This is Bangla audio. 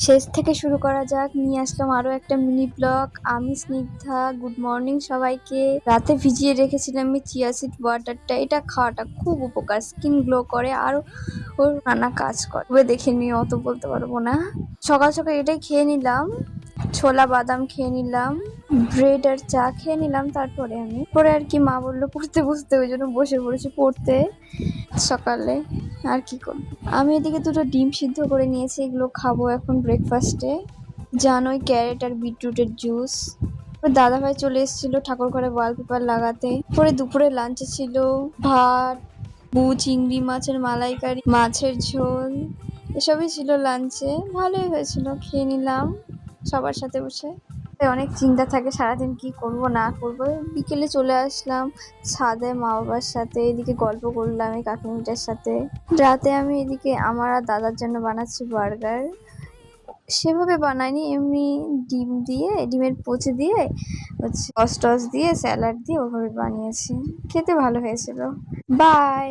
শেষ থেকে শুরু করা যাক। নিয়ে আসলাম আরো একটা মিনি ব্লগ। আমি স্নিগ্ধা, গুড মর্নিং সবাইকে। রাতে ভিজিয়ে রেখেছিলাম আমি চিয়া সিড ওয়াটারটা। এটা খাওয়াটা খুব উপকার, স্কিন গ্লো করে আর ওর নানা কাজ করে। তবে দেখে নিয়ে অত বলতে পারবো না। সকাল সকাল এটাই খেয়ে নিলাম, ছোলা বাদাম খেয়ে নিলাম, ব্রেড আর চা খেয়ে নিলাম। তারপরে আমি পরে আর কি মা বললো পড়তে বসতে, ওই জন্য বসে পড়েছি পড়তে সকালে। আর কি করবো, আমি এদিকে দুটো ডিম সিদ্ধ করে নিয়েছি, এগুলো খাবো এখন ব্রেকফাস্টে। জানোই, ক্যারেট আর বিটরুটের জুস। দাদা ভাই চলে এসেছিল ঠাকুর ঘরে ওয়ালপেপার লাগাতে। পরে দুপুরে লাঞ্চে ছিল ভাত, চিংড়ি মাছের মালাইকারি, মাছের ঝোল, এসবই ছিল লাঞ্চে। ভালোই হয়েছিল, খেয়ে নিলাম সবার সাথে বসে। অনেক চিন্তা থাকে সারাদিন কি করব না করব। বিকেলে চলে আসলাম ছাদে মা বাবার সাথে, এদিকে গল্প করলাম এই কাকিমিটার সাথে। রাতে আমি এদিকে আমার আর দাদার জন্য বানাচ্ছি বার্গার। সেভাবে বানাইনি, এমনি ডিম দিয়ে, ডিমের পচে দিয়ে হচ্ছে সস টস দিয়ে স্যালাড দিয়ে ওভাবে বানিয়েছি। খেতে ভালো হয়েছিল। বাই।